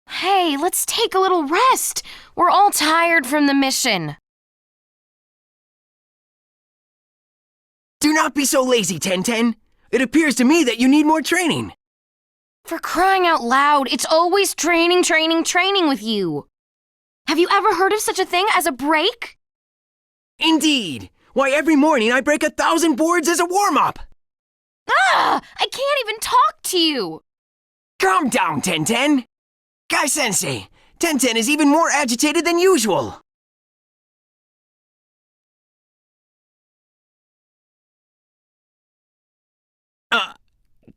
Hey, let's take a little rest. We're all tired from the mission. Do not be so lazy, Ten. It appears to me that you need more training. For crying out loud, it's always training with you. Have you ever heard of such a thing as a break? Indeed. Why, every morning I break 1,000 boards as a warm-up. Ah! I can't even talk to you. Calm down, Ten. Guy-sensei, Ten is even more agitated than usual.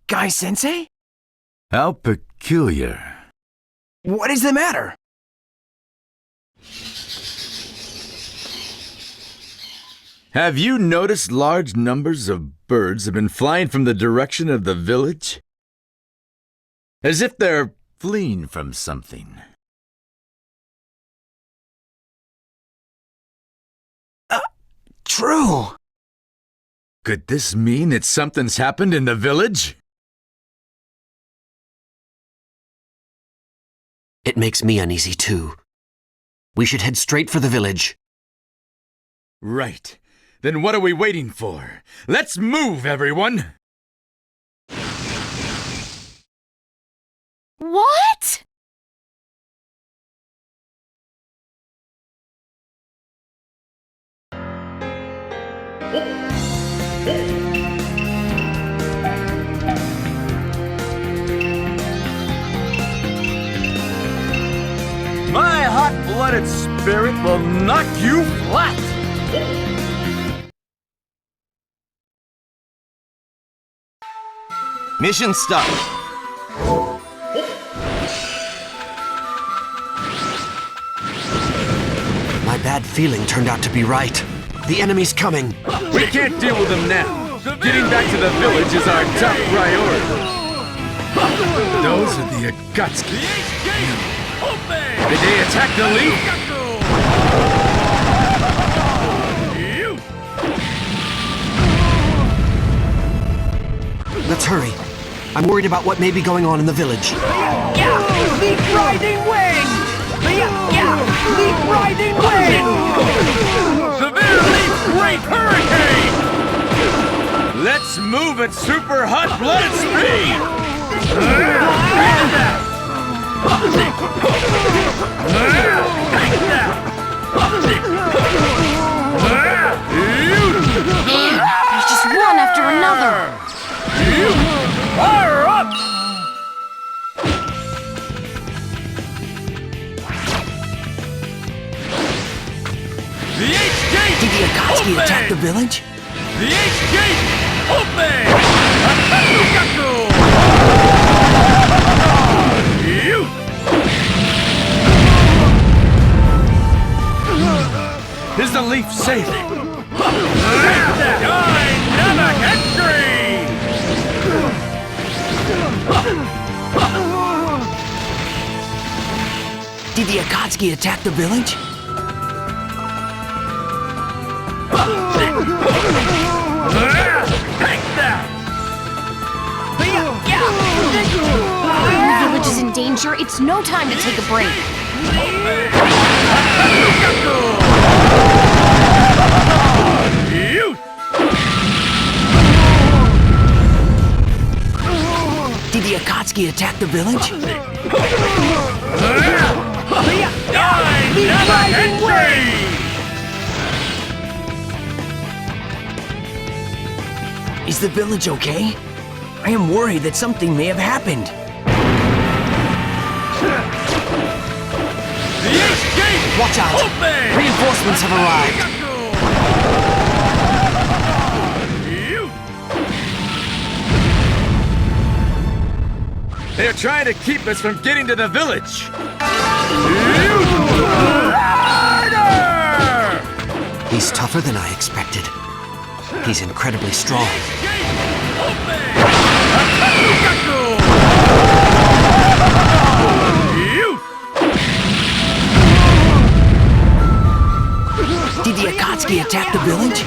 Guy-sensei? How peculiar. What is the matter? Have you noticed large numbers of birds have been flying from the direction of the village? As if they're fleeing from something. True. Could this mean that something's happened in the village? It makes me uneasy too. We should head straight for the village. Right. Then what are we waiting for? Let's move, everyone! What? My hot-blooded spirit will knock you flat! Mission start. My bad feeling turned out to be right. The enemy's coming. We can't deal with them now. Getting back to the village is our top priority. Those are the Akatsuki. Did they attack the leaf? Let's hurry. I'm worried about what may be going on in the village. Leap riding wing! Leap riding wing! Severe leaf great hurricane! Let's move at super hot-blooded speed! There's just one after another. Fire up! The H-Gate! Did the Akatsuki attack the village? The H-Gate! Open! Gaku! Is the leaf safe? Dynamic entry! Did the Akatsuki attack the village? Take that! The village is in danger. It's no time to take a break. Did the Akatsuki attack the village? Is the village okay? I am worried that something may have happened. Watch out! Reinforcements have arrived! They're trying to keep us from getting to the village. He's tougher than I expected. He's incredibly strong. Did the Akatsuki attack the village?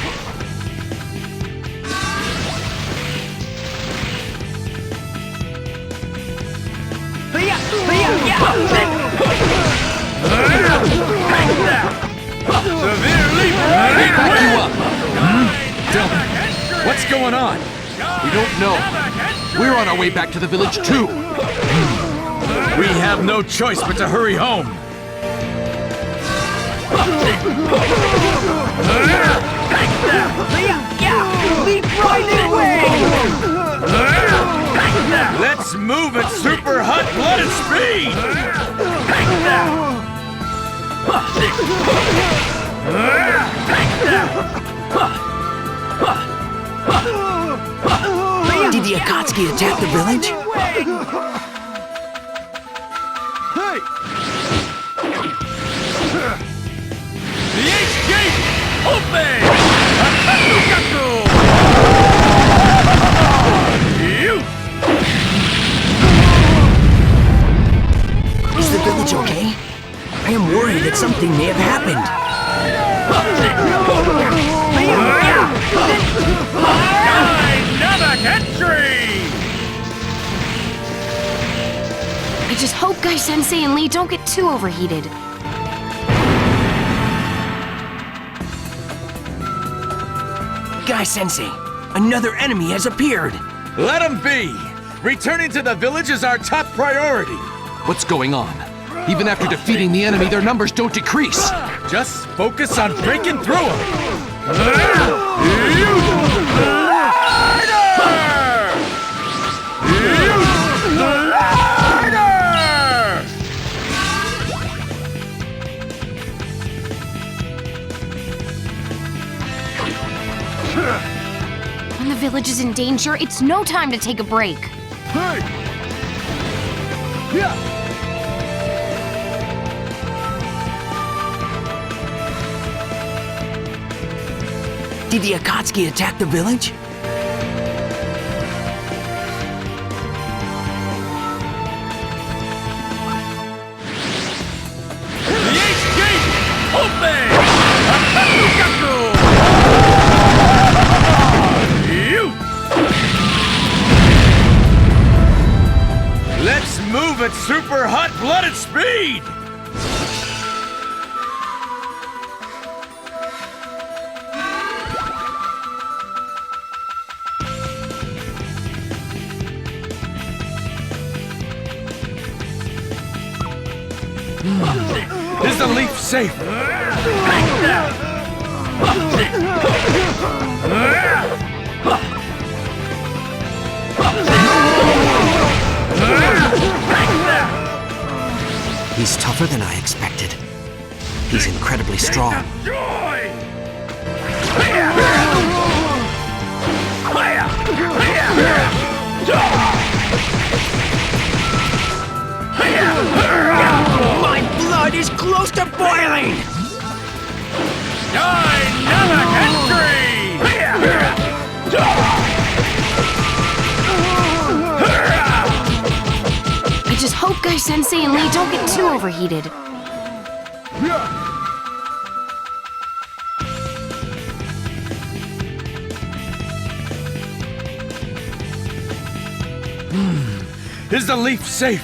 Back you up. Tell me, what's going on? We don't know. We're on our way back to the village, too. We have no choice but to hurry home. Let's move at super hot-blooded speed! Did the Akatsuki attack the village? The H-Gate! Open! Is the village okay? I am worried that something may have happened. Another entry! I just hope Guy Sensei and Lee don't get too overheated. Guy Sensei, another enemy has appeared. Let him be! Returning to the village is our top priority. What's going on? Even after defeating the enemy, their numbers don't decrease. Just focus on breaking through them. When the village is in danger, it's no time to take a break. Did the Akatsuki attack the village? The H-Gate! Open! Let's move at super hot-blooded speed! Is the leaf safe? He's tougher than I expected. He's incredibly strong. My blood is close to boiling! Dynamic entry! I just hope Guy Sensei and Lee don't get too overheated. Is the leaf safe?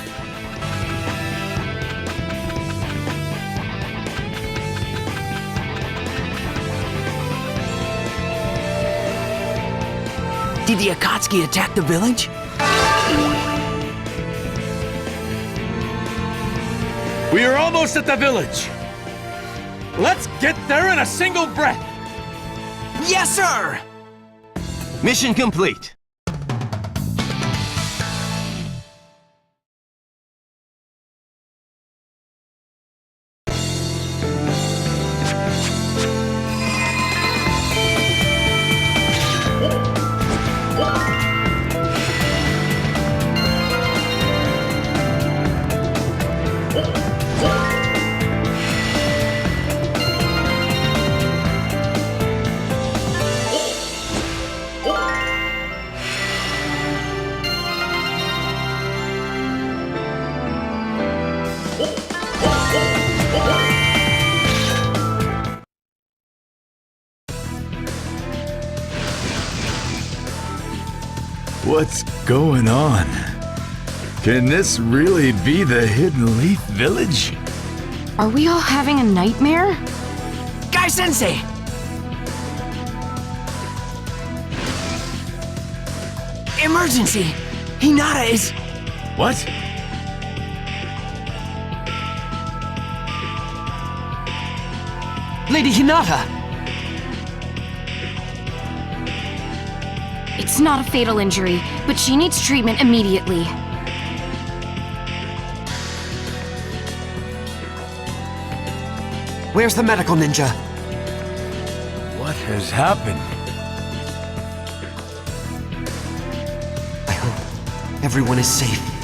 Did the Akatsuki attack the village? We are almost at the village. Let's get there in a single breath. Yes, sir! Mission complete. What's going on? Can this really be the Hidden Leaf Village? Are we all having a nightmare? Guy Sensei! Emergency! Hinata is... What? Lady Hinata! It's not a fatal injury, but she needs treatment immediately. Where's the medical ninja? What has happened? I hope everyone is safe.